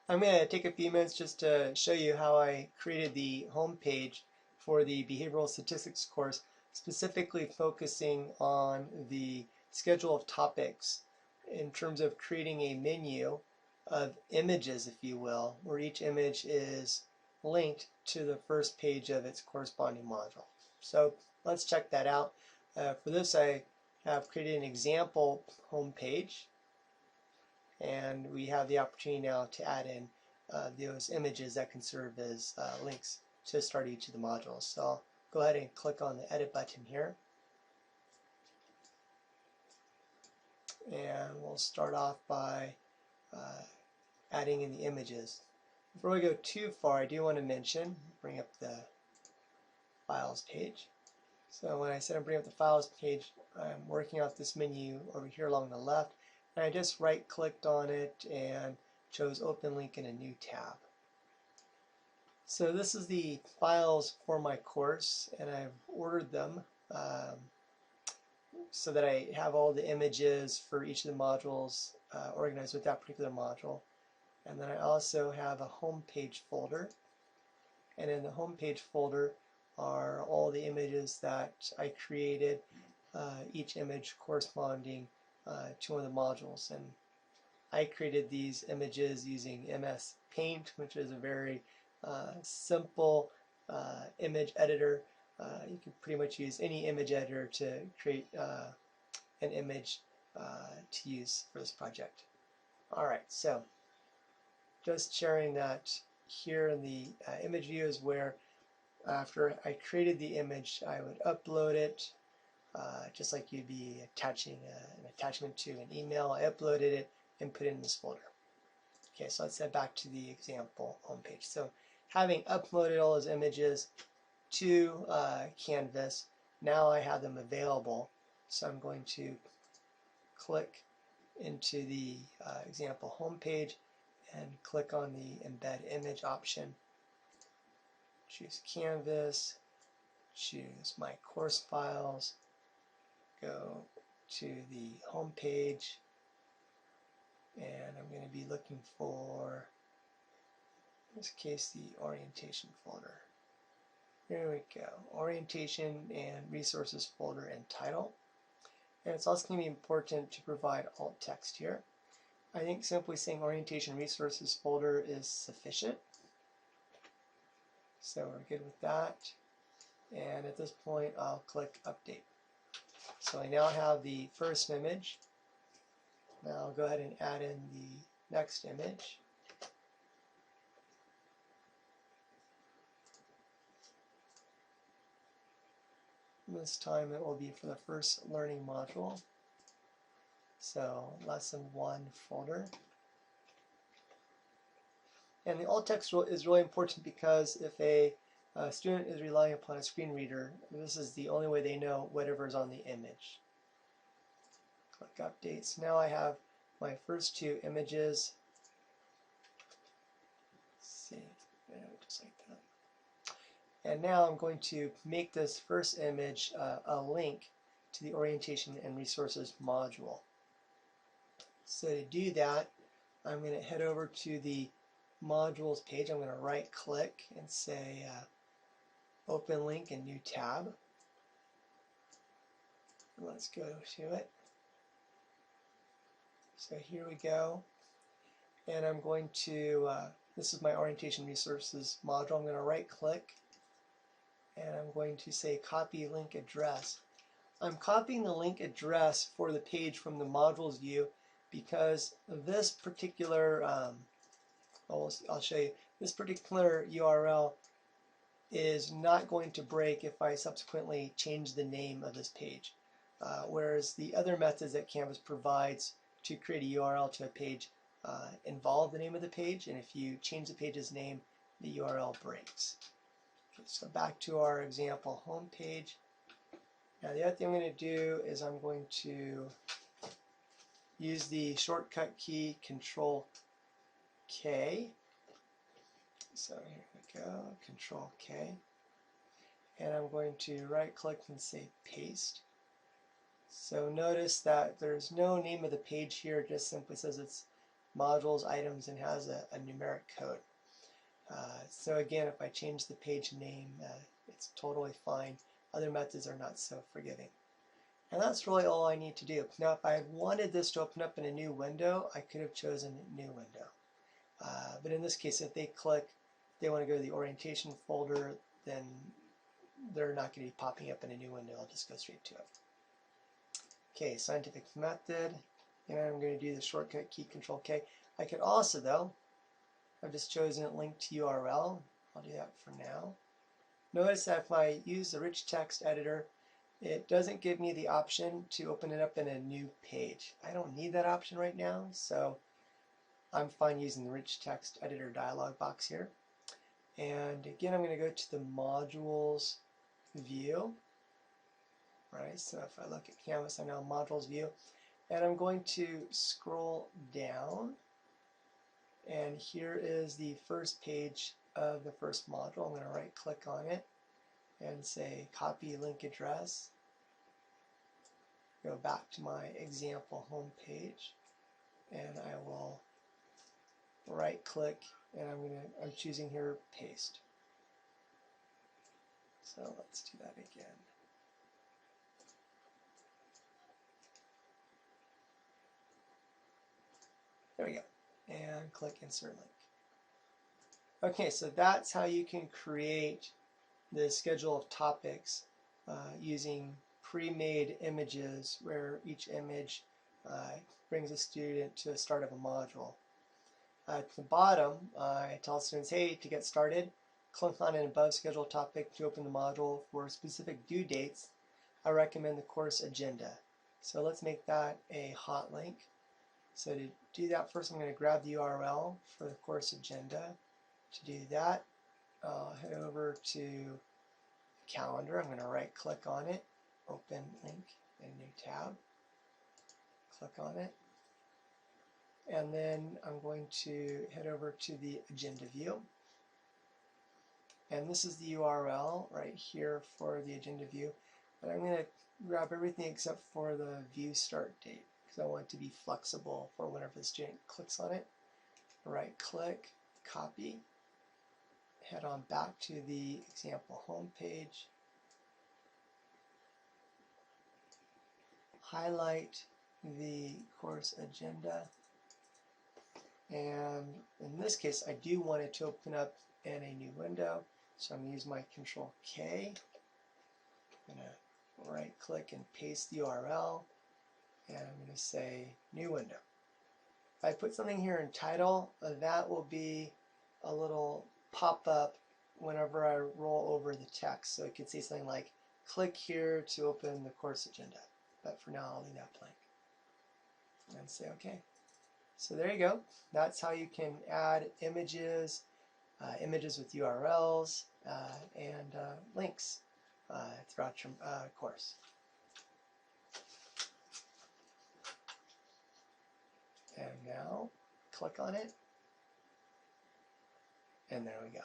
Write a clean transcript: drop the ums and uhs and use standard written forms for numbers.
I'm going to take a few minutes just to show you how I created the home page for the behavioral statistics course, specifically focusing on the schedule of topics in terms of creating a menu of images, if you will, where each image is linked to the first page of its corresponding module. So let's check that out. For this, I have created an example home page, and we have the opportunity now to add in those images that can serve as links to start each of the modules. So I'll go ahead and click on the edit button here, and we'll start off by adding in the images. Before we go too far, I do want to mention, bring up the files page. So when I said I'm bringing up the files page, I'm working off this menu over here along the left, and I just right clicked on it and chose open link in a new tab. So this is the files for my course, and I've ordered them so that I have all the images for each of the modules organized with that particular module. And then I also have a home page folder, and in the home page folder are all the images that I created, each image corresponding to one of the modules. And I created these images using MS Paint, which is a very simple image editor. You can pretty much use any image editor to create an image to use for this project. Alright, so just sharing that here in the image view is where after I created the image, I would upload it just like you'd be attaching an attachment to an email. I uploaded it and put it in this folder. Okay, so let's head back to the example homepage. So having uploaded all those images to Canvas, now I have them available. So I'm going to click into the example homepage and click on the embed image option. Choose Canvas, choose my course files, go to the home page, and I'm going to be looking for, in this case, the orientation folder. There we go, orientation and resources folder and title. And it's also going to be important to provide alt text here. I think simply saying orientation resources folder is sufficient. So we're good with that. And at this point, I'll click update. So I now have the first image. Now I'll go ahead and add in the next image. This time it will be for the first learning module. So lesson 1 folder. And the alt text is really important because if a student is relying upon a screen reader, this is the only way they know whatever is on the image. Click updates. Now I have my first 2 images. Let's see, just like that. And now I'm going to make this first image a link to the orientation and resources module. So to do that, I'm going to head over to the modules page. I'm going to right click and say open link in new tab. Let's go to it. So here we go, and I'm going to this is my orientation resources module. I'm going to right click and I'm going to say copy link address. I'm copying the link address for the page from the modules view because this particular I'll show you, this particular URL is not going to break if I subsequently change the name of this page, whereas the other methods that Canvas provides to create a URL to a page involve the name of the page, and if you change the page's name, the URL breaks. Okay, so back to our example home page. Now the other thing I'm going to do is I'm going to use the shortcut key Control K. So here we go, Control K. And I'm going to right click and say paste. So notice that there's no name of the page here, it just simply says it's modules, items, and has a numeric code. So again, if I change the page name, it's totally fine. Other methods are not so forgiving. And that's really all I need to do. Now, if I wanted this to open up in a new window, I could have chosen new window. But in this case, if they want to go to the orientation folder, then they're not going to be popping up in a new window. I'll just go straight to it. Okay, scientific method, and I'm going to do the shortcut key Control K. I could also, though, I've just chosen link to URL. I'll do that for now. Notice that if I use the rich text editor, it doesn't give me the option to open it up in a new page. I don't need that option right now, so I'm fine using the rich text editor dialog box here. And again, I'm going to go to the modules view. Right, so if I look at Canvas, I'm now modules view, and I'm going to scroll down, and here is the first page of the first module. I'm going to right click on it and say copy link address. Go back to my example home page, and I will right click, and I'm choosing here paste. So let's do that again. There we go, and click insert link. Okay, so that's how you can create the schedule of topics using pre-made images where each image brings a student to the start of a module. At the bottom, I tell students, hey, to get started, click on an above schedule topic to open the module. For specific due dates, I recommend the course agenda. So let's make that a hot link. So to do that, first I'm going to grab the URL for the course agenda. To do that, I'll head over to calendar. I'm going to right click on it, open link in a new tab, click on it, and then I'm going to head over to the agenda view. And this is the URL right here for the agenda view. And I'm going to grab everything except for the view start date, because I want it to be flexible for whenever the student clicks on it. Right click, copy, head on back to the example home page, highlight the course agenda, and in this case I do want it to open up in a new window, so I'm going to use my Control K. I'm going to right click and paste the URL, and I'm going to say new window. If I put something here in title, that will be a little pop-up whenever I roll over the text, so it could say something like click here to open the course agenda, but for now I'll leave that blank and say OK. So there you go. That's how you can add images, images with URLs, and links throughout your course. And now click on it, and there we go.